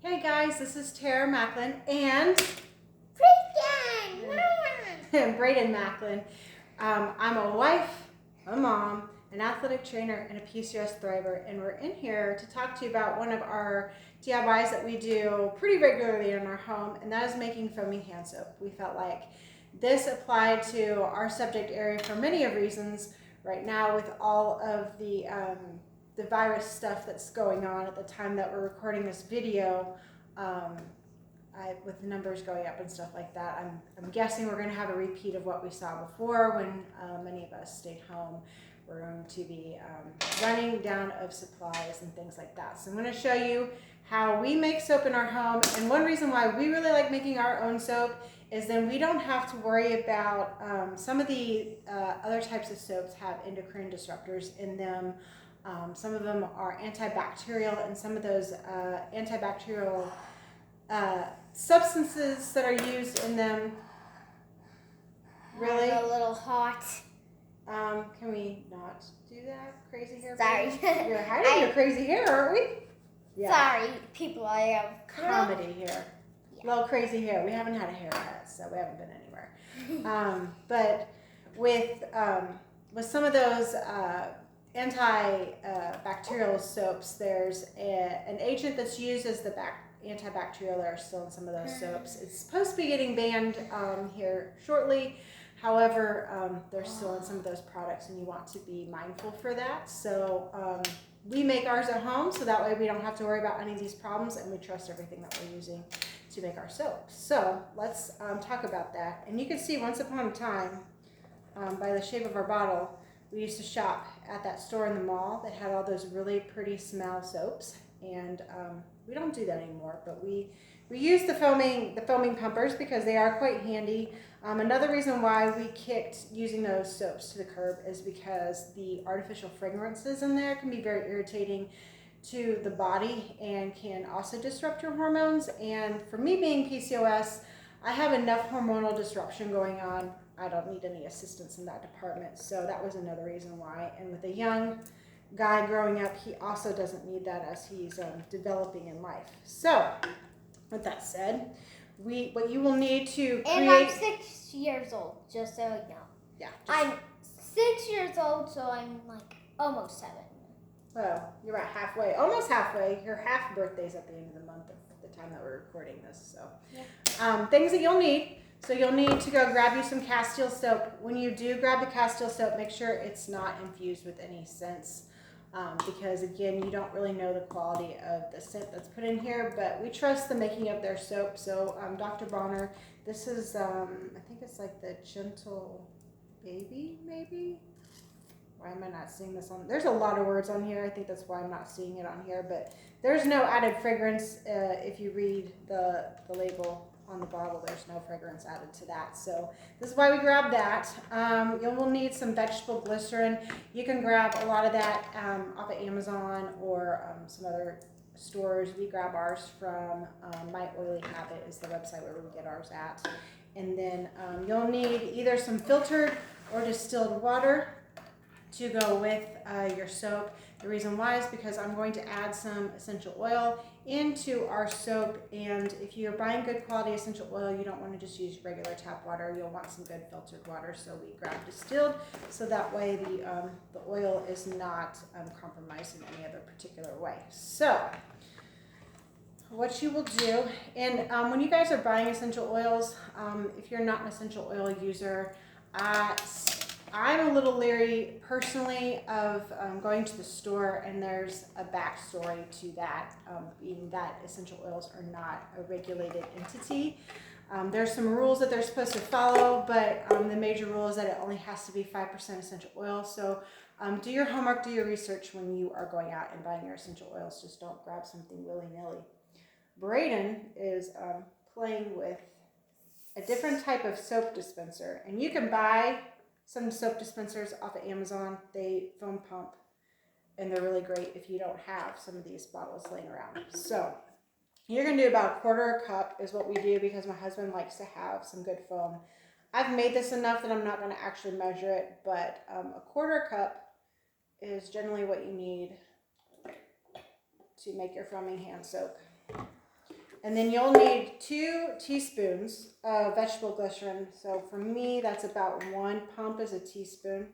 Hey guys, this is Tara Macklin and Bradyn Macklin. I'm a wife, a mom, an athletic trainer, and a PCOS thriver, and we're in here to talk to you about one of our DIYs that we do pretty regularly in our home, and that is making foaming hand soap. We felt like this applied to our subject area for many of reasons right now with all of the virus stuff that's going on at the time that we're recording this video. With the numbers going up and stuff like that, I'm guessing we're going to have a repeat of what we saw before when many of us stayed home. We're going to be running down of supplies and things like that. So I'm going to show you how we make soap in our home. And one reason why we really like making our own soap is then we don't have to worry about some of the other types of soaps have endocrine disruptors in them. Some of them are antibacterial, and some of those antibacterial substances that are used in them. Really? I'm a little hot. Can we not do that? Crazy hair? Sorry. You're hiding your crazy hair, aren't we? Yeah. Sorry, people. I have comedy here. Yeah. Little crazy hair. We haven't had a haircut, so we haven't been anywhere. But with some of those antibacterial soaps, there's an agent that's used as the antibacterial that are still in some of those soaps. It's supposed to be getting banned here shortly. However, they're still in some of those products, and you want to be mindful for that. So we make ours at home, so that way we don't have to worry about any of these problems, and we trust everything that we're using to make our soap. So let's talk about that. And you can see once upon a time, by the shape of our bottle, we used to shop at that store in the mall that had all those really pretty smell soaps, and we don't do that anymore, but we use the foaming pumpers because they are quite handy. Another reason why we kicked using those soaps to the curb is because the artificial fragrances in there can be very irritating to the body and can also disrupt your hormones. And for me being PCOS, I have enough hormonal disruption going on. I don't need any assistance in that department. So that was another reason why. And with a young guy growing up, he also doesn't need that as he's developing in life. So with that said, what you will need to create... And I'm 6 years old, just so you know. Yeah. I'm 6 years old, so I'm like almost 7. Well, you're about halfway, almost halfway. Your half birthday's at the end of the month at the time that we're recording this. So yeah. Things that you'll need. So you'll need to go grab you some Castile soap. When you do grab the Castile soap, make sure it's not infused with any scents. Because again, you don't really know the quality of the scent that's put in here, but we trust the making of their soap. So Dr. Bonner, this is, I think it's like the Gentle Baby, maybe? Why am I not seeing this on? There's a lot of words on here. I think that's why I'm not seeing it on here, but there's no added fragrance. If you read the label on the bottle, there's no fragrance added to that. So this is why we grabbed that. You will need some vegetable glycerin. You can grab a lot of that off of Amazon or some other stores. We grab ours from My Oily Habit is the website where we get ours at. And then you'll need either some filtered or distilled water to go with your soap. The reason why is because I'm going to add some essential oil into our soap, and if you're buying good quality essential oil, you don't want to just use regular tap water. You'll want some good filtered water, so we grab distilled, so that way the oil is not compromised in any other particular way. So what you will do, and when you guys are buying essential oils, if you're not an essential oil user, I'm a little leery personally of going to the store, and there's a backstory to that, being that essential oils are not a regulated entity. There's some rules that they're supposed to follow, but the major rule is that it only has to be 5% essential oil. So do your homework, do your research when you are going out and buying your essential oils. Just don't grab something willy-nilly. Bradyn is playing with a different type of soap dispenser, and you can buy some soap dispensers off of Amazon. They foam pump, and they're really great if you don't have some of these bottles laying around. So you're going to do about 1/4 cup is what we do, because my husband likes to have some good foam. I've made this enough that I'm not going to actually measure it, but 1/4 cup is generally what you need to make your foaming hand soap. And then you'll need 2 teaspoons of vegetable glycerin. So for me, that's about 1 pump is a teaspoon.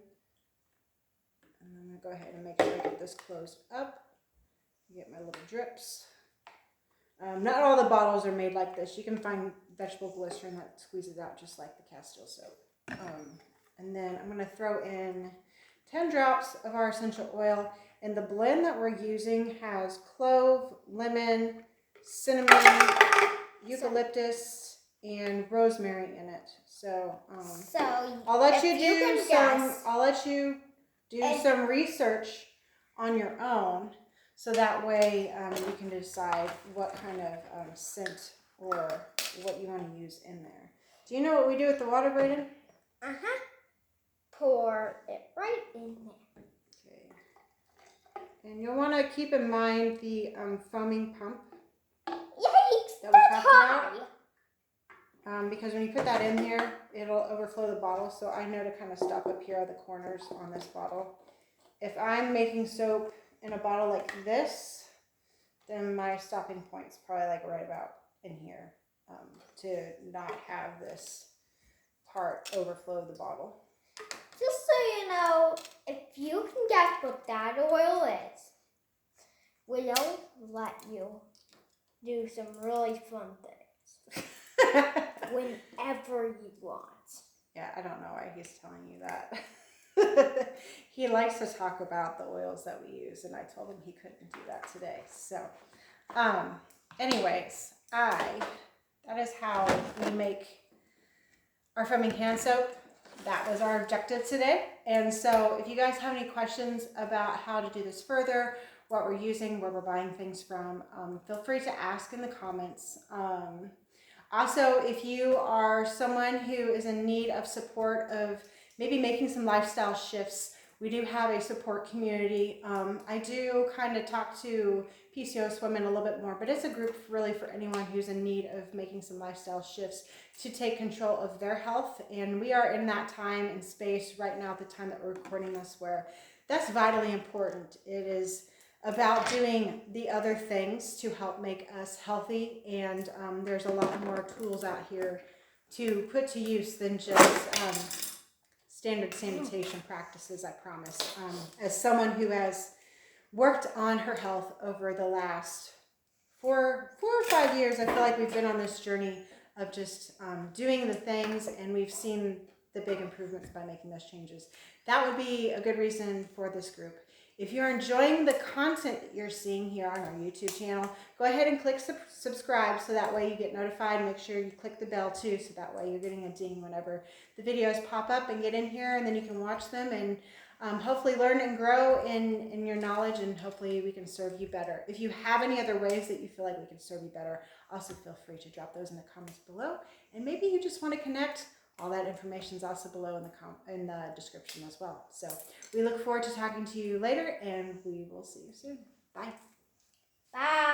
And I'm going to go ahead and make sure I get this closed up. Get my little drips. Not all the bottles are made like this. You can find vegetable glycerin that squeezes out just like the Castile soap. And then I'm going to throw in 10 drops of our essential oil. And the blend that we're using has clove, lemon, cinnamon, eucalyptus, and rosemary in it. So, I'll let you do some research on your own, so that way you can decide what kind of scent or what you want to use in there. Do you know what we do with the water, Bradyn? Pour it right in there. Okay. And you'll want to keep in mind the foaming pump. Yikes! That we talked about. Because when you put that in here, it'll overflow the bottle. So I know to kind of stop up here at the corners on this bottle. If I'm making soap in a bottle like this, then my stopping point's probably like right about in here, to not have this part overflow the bottle. Just so you know, if you can guess what that oil is, we'll let you do some really fun things whenever you want. Yeah, I don't know why he's telling you that. He likes to talk about the oils that we use, and I told him he couldn't do that today. So, anyways, that is how we make our foaming hand soap. That was our objective today. And so if you guys have any questions about how to do this further, what we're using, where we're buying things from, feel free to ask in the comments. Also, if you are someone who is in need of support of maybe making some lifestyle shifts, we do have a support community. I do kind of talk to PCOS women a little bit more, but it's a group really for anyone who's in need of making some lifestyle shifts to take control of their health. And we are in that time and space right now at the time that we're recording this where that's vitally important. It is about doing the other things to help make us healthy. And there's a lot more tools out here to put to use than just standard sanitation practices, I promise. As someone who has worked on her health over the last 4 or 5 years, I feel like we've been on this journey of just doing the things, and we've seen the big improvements by making those changes. That would be a good reason for this group. If you're enjoying the content that you're seeing here on our YouTube channel, go ahead and click subscribe so that way you get notified. Make sure you click the bell too, so that way you're getting a ding whenever the videos pop up, and get in here, and then you can watch them and hopefully learn and grow in your knowledge, and hopefully we can serve you better. If you have any other ways that you feel like we can serve you better, also feel free to drop those in the comments below. And maybe you just want to connect. All that information is also below in the description as well. So we look forward to talking to you later, and we will see you soon. Bye. Bye.